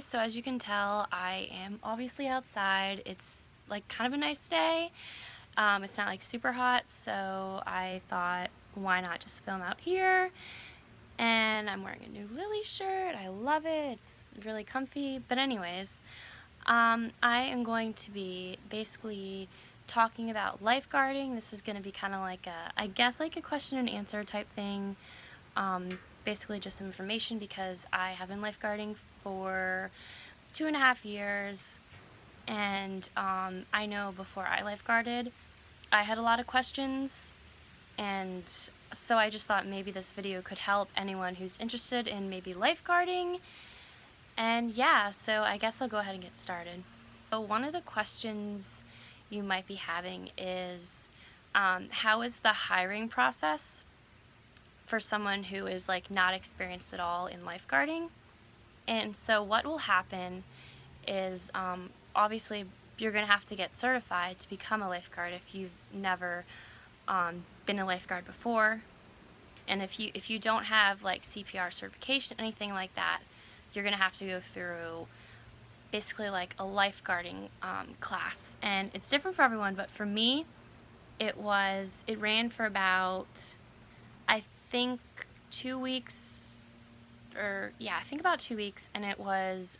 So as you can tell, I am obviously outside. It's like kind of a nice day. It's not like super hot, so I thought, why not just film out here? And I'm wearing a new Lily shirt. I love it. It's really comfy. But anyways, I am going to be basically talking about lifeguarding. This is going to be kind of like I guess like a question and answer type thing. Basically just some information because I have been lifeguarding for 2.5 years, and I know before I lifeguarded, I had a lot of questions, and so I just thought maybe this video could help anyone who's interested in maybe lifeguarding. And yeah, so I guess I'll go ahead and get started. So one of the questions you might be having is, how is the hiring process for someone who is like not experienced at all in lifeguarding? And so what will happen is obviously you're going to have to get certified to become a lifeguard if you've never been a lifeguard before. And if you don't have like CPR certification, anything like that, you're going to have to go through basically like a lifeguarding class. And it's different for everyone, but for me, it ran for about, I think 2 weeks, or yeah, I think about 2 weeks, and it was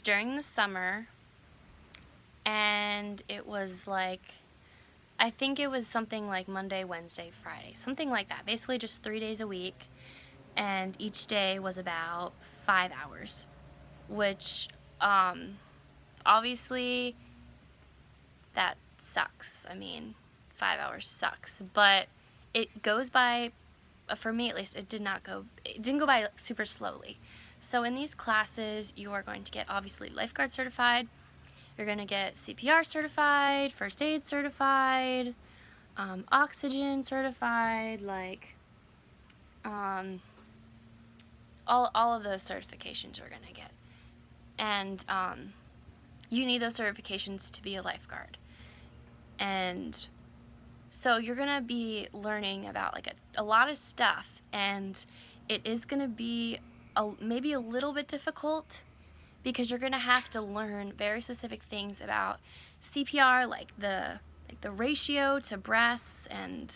during the summer, and it was like, I think it was something like Monday, Wednesday, Friday, something like that. Basically just 3 days a week, and each day was about 5 hours, which obviously that sucks. I mean, 5 hours sucks, but it goes by, for me at least, it didn't go by super slowly. So in these classes, you are going to get obviously lifeguard certified, you're going to get CPR certified, first aid certified, oxygen certified, like all of those certifications you're going to get. And you need those certifications to be a lifeguard. And so you're going to be learning about like a lot of stuff, and it is going to be maybe a little bit difficult because you're going to have to learn very specific things about CPR, like the ratio to breaths and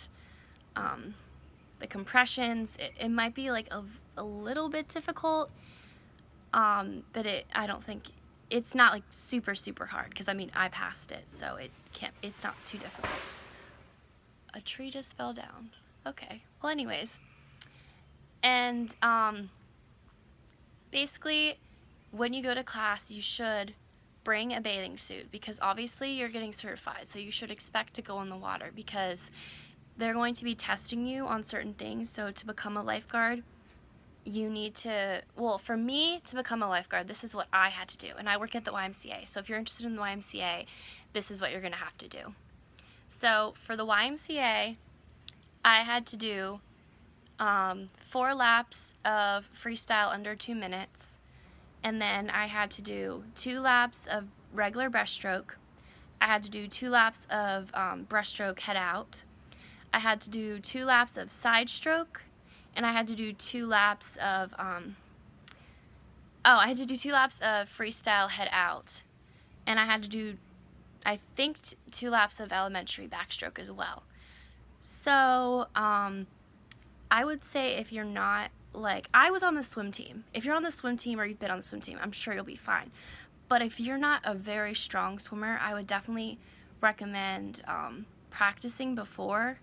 the compressions. It might be like a little bit difficult, but I don't think it's not like super hard, because I mean I passed it, so it's not too difficult. A tree just fell down. Okay. Well, anyways, and basically, when you go to class, you should bring a bathing suit, because obviously you're getting certified, so you should expect to go in the water because they're going to be testing you on certain things. So to become a lifeguard, you need to, well, for me to become a lifeguard, this is what I had to do, and I work at the YMCA, so if you're interested in the YMCA, this is what you're going to have to do. So for the YMCA, I had to do 4 laps of freestyle under 2 minutes, and then I had to do 2 laps of regular breaststroke. I had to do 2 laps of breaststroke head out. I had to do 2 laps of side stroke, and I had to do 2 laps of I had to do 2 laps of freestyle head out, and I had to do, I think, 2 laps of elementary backstroke as well. So I would say if you're not, like, I was on the swim team. If you're on the swim team or you've been on the swim team, I'm sure you'll be fine. But if you're not a very strong swimmer, I would definitely recommend practicing before,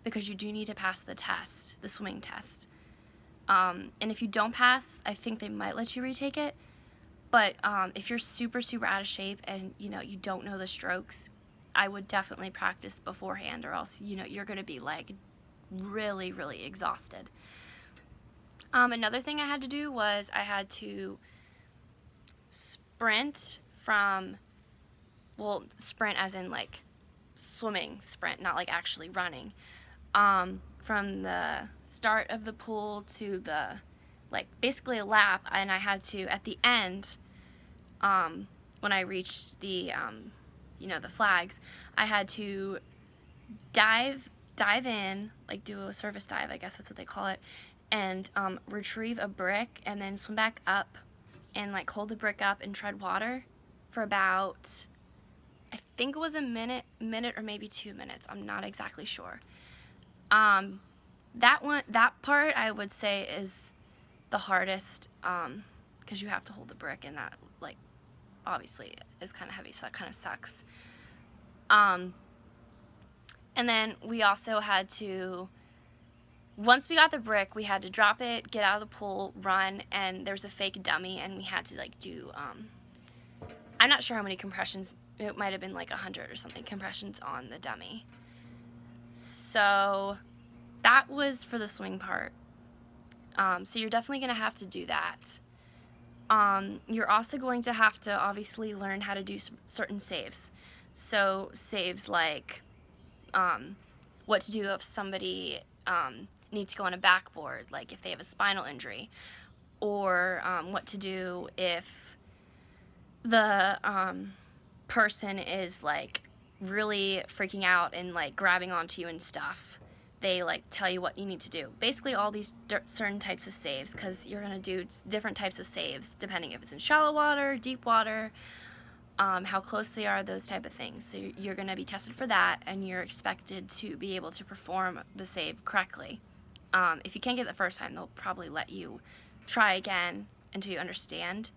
because you do need to pass the test, the swimming test. And if you don't pass, I think they might let you retake it. But if you're super out of shape and you don't know the strokes, I would definitely practice beforehand, or else you're going to be like really exhausted. Another thing I had to do was I had to sprint from, well, sprint as in like swimming sprint, not like actually running, from the start of the pool to the, like, basically a lap. And I had to, at the end, when I reached the the flags, I had to dive in, like do a service dive, I guess that's what they call it, and retrieve a brick and then swim back up and like hold the brick up and tread water for about, I think it was a minute or maybe 2 minutes. I'm not exactly sure. That part I would say is the hardest, because you have to hold the brick, and that, like, obviously is kind of heavy, so that kind of sucks. And then we also had to, once we got the brick, we had to drop it, get out of the pool, run, and there was a fake dummy, and we had to, like, do, I'm not sure how many compressions, it might have been like 100 or something compressions on the dummy. So that was for the swing part. So you're definitely going to have to do that. You're also going to have to obviously learn how to do certain saves. So saves like what to do if somebody needs to go on a backboard, like if they have a spinal injury, or what to do if the person is like really freaking out and like grabbing onto you and stuff. They like tell you what you need to do. Basically all these certain types of saves, because you're going to do different types of saves depending if it's in shallow water, deep water, how close they are, those type of things. So you're going to be tested for that, and you're expected to be able to perform the save correctly. If you can't get it the first time, they'll probably let you try again until you understand.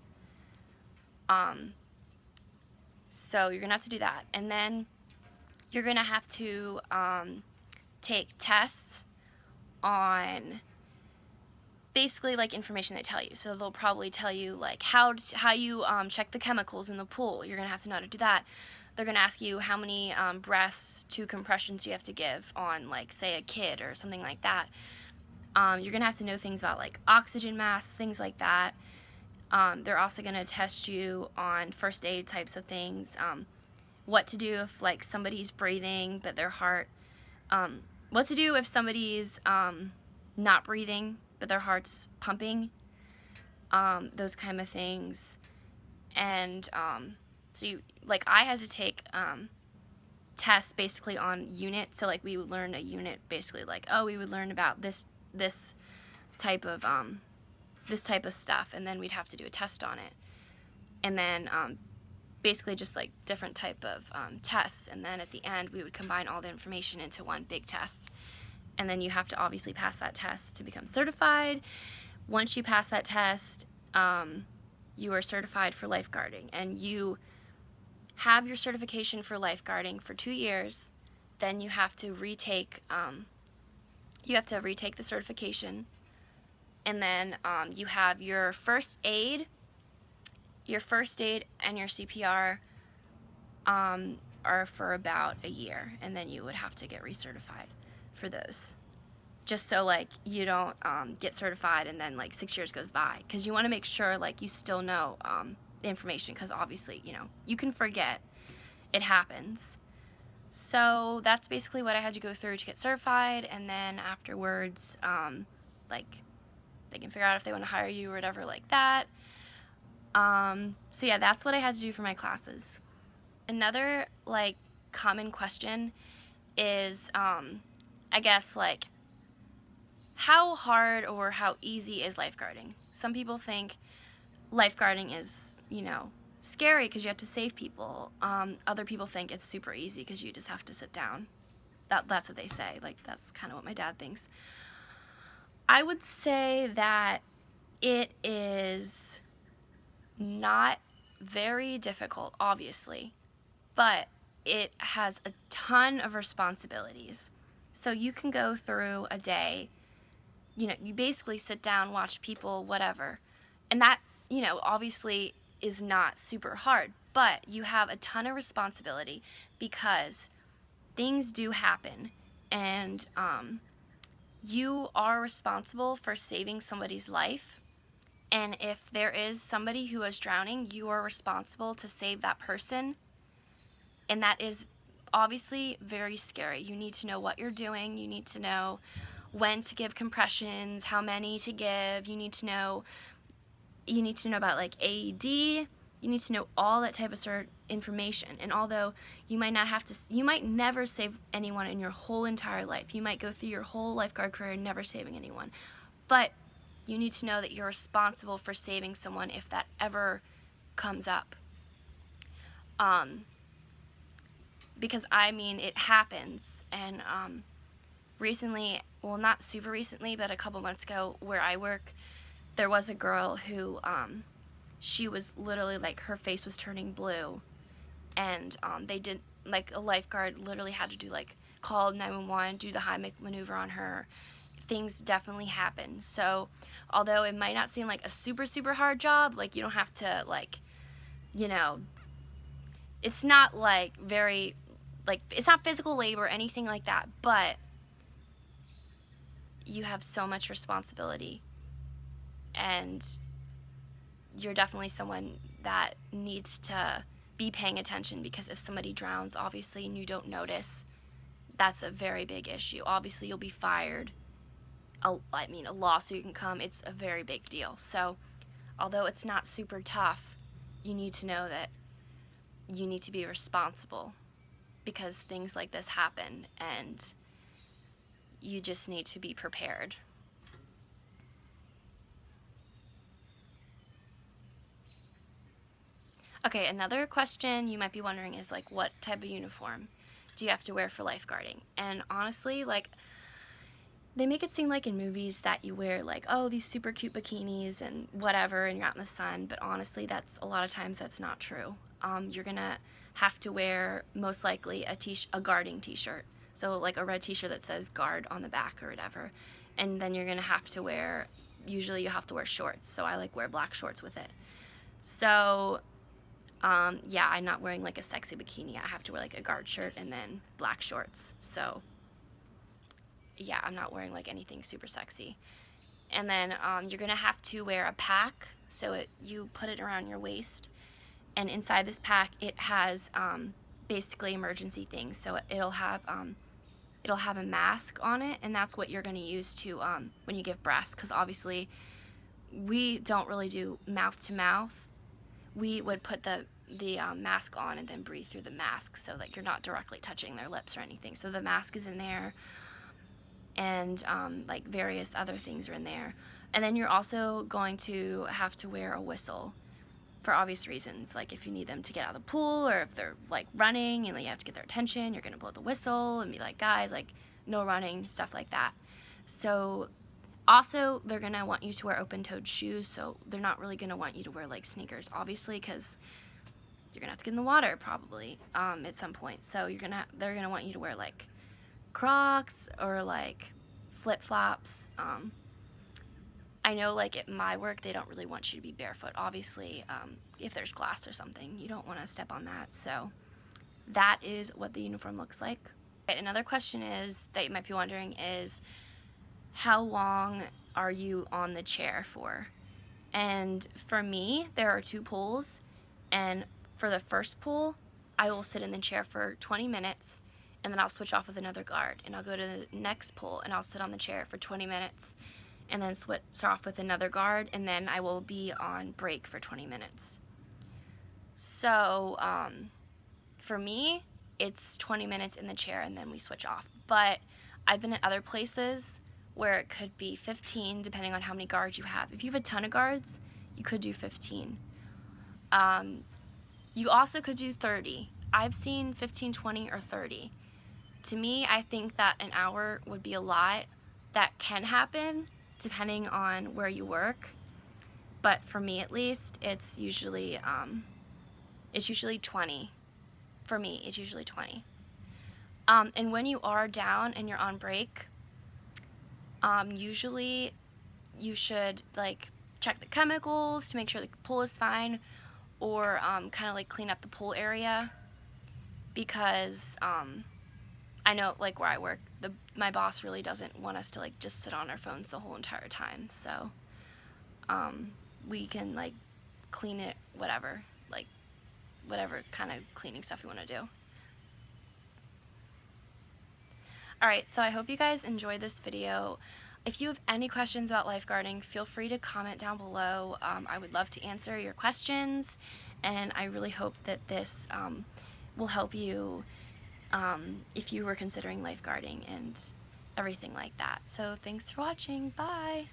So you're going to have to do that. And then you're going to have to take tests on basically like information they tell you. So they'll probably tell you like how you check the chemicals in the pool. You're going to have to know how to do that. They're going to ask you how many breaths to compressions you have to give on, like, say, a kid or something like that. You're going to have to know things about like oxygen masks, things like that. They're also going to test you on first aid types of things. What to do if like somebody's breathing but their heart, what to do if somebody's not breathing but their heart's pumping, those kind of things. And so you, like, I had to take tests basically on units. So like we would learn a unit basically like, oh, we would learn about this type of stuff, and then we'd have to do a test on it. And then basically just like different type of tests, and then at the end we would combine all the information into one big test. And then you have to obviously pass that test to become certified. Once you pass that test, you are certified for lifeguarding, and you have your certification for lifeguarding for 2 years. Then you have to retake the certification, and then you have your first aid and your CPR are for about a year, and then you would have to get recertified for those, just so like you don't get certified and then like 6 years goes by, because you want to make sure like you still know the information, because obviously, you know, you can forget, it happens. So that's basically what I had to go through to get certified. And then afterwards, like, they can figure out if they want to hire you or whatever like that. So yeah, that's what I had to do for my classes. Another like common question is, I guess, like, how hard or how easy is lifeguarding? Some people think lifeguarding is, you know, scary because you have to save people. Other people think it's super easy because you just have to sit down. That's what they say. Like, that's kind of what my dad thinks. I would say that it is not very difficult, obviously, but it has a ton of responsibilities. So you can go through a day, you know, you basically sit down, watch people, whatever, and that, you know, obviously is not super hard, but you have a ton of responsibility because things do happen, and you are responsible for saving somebody's life. And if there is somebody who is drowning, you are responsible to save that person. And that is obviously very scary. You need to know what you're doing. You need to know when to give compressions, how many to give. You need to know about like AED. You need to know all that type of information. And although you might never save anyone in your whole entire life. You might go through your whole lifeguard career never saving anyone. But You need to know that you're responsible for saving someone if that ever comes up. Because I mean, it happens, and recently, well, not super recently, but a couple months ago, where I work, there was a girl who, she was literally, like, her face was turning blue, and they did, like, a lifeguard literally had to do, like, call 911, do the high maneuver on her. Things definitely happen. So although it might not seem like a super, super hard job, like, you don't have to, like, you know, it's not, like, very, like, it's not physical labor or anything like that, but you have so much responsibility, and you're definitely someone that needs to be paying attention, because if somebody drowns, obviously, and you don't notice, that's a very big issue. Obviously, you'll be fired. I mean, a lawsuit can come. It's a very big deal. So although it's not super tough, you need to know that you need to be responsible, because things like this happen, and you just need to be prepared. Okay, another question you might be wondering is, like, what type of uniform do you have to wear for lifeguarding? And honestly, like, they make it seem like in movies that you wear, like, oh, these super cute bikinis and whatever, and you're out in the sun, but honestly, that's, a lot of times, that's not true. You're gonna have to wear, most likely, a guarding t-shirt. So, like, a red t-shirt that says guard on the back or whatever. And then you're gonna have to wear, usually you have to wear shorts, so I, like, wear black shorts with it. So, yeah, I'm not wearing, like, a sexy bikini. I have to wear, like, a guard shirt and then black shorts. So, yeah, I'm not wearing, like, anything super sexy. And then you're gonna have to wear a pack, so you put it around your waist, and inside this pack it has basically emergency things. So it'll have a mask on it, and that's what you're gonna use to when you give breast, because obviously we don't really do mouth to mouth. We would put the mask on and then breathe through the mask, so that you're not directly touching their lips or anything. So the mask is in there, and like various other things are in there. And then you're also going to have to wear a whistle for obvious reasons, like if you need them to get out of the pool, or if they're, like, running and you have to get their attention, you're gonna blow the whistle and be like, guys, like, no running, stuff like that. So also, they're gonna want you to wear open-toed shoes, so they're not really gonna want you to wear, like, sneakers, obviously, because you're gonna have to get in the water probably at some point. So they're gonna want you to wear, like, Crocs or, like, flip-flops. I know, like, at my work, they don't really want you to be barefoot. Obviously, if there's glass or something, you don't want to step on that. So that is what the uniform looks like. Okay, another question that you might be wondering is, how long are you on the chair for? And for me, there are 2 pools, and for the first pool, I will sit in the chair for 20 minutes, and then I'll switch off with another guard, and I'll go to the next pool, and I'll sit on the chair for 20 minutes, and then switch off with another guard, and then I will be on break for 20 minutes. So, for me, it's 20 minutes in the chair, and then we switch off. But I've been at other places where it could be 15, depending on how many guards you have. If you have a ton of guards, you could do 15. You also could do 30. I've seen 15, 20, or 30. To me, I think that an hour would be a lot. That can happen depending on where you work, but for me at least, it's usually 20. For me, it's usually 20. And when you are down and you're on break, usually you should, like, check the chemicals to make sure the pool is fine, or kind of, like, clean up the pool area, because I know, like, where I work, my boss really doesn't want us to, like, just sit on our phones the whole entire time. So we can, like, clean it, whatever kind of cleaning stuff you want to do. Alright, so I hope you guys enjoyed this video. If you have any questions about lifeguarding, feel free to comment down below. I would love to answer your questions, and I really hope that this will help you if you were considering lifeguarding and everything like that. So thanks for watching. Bye!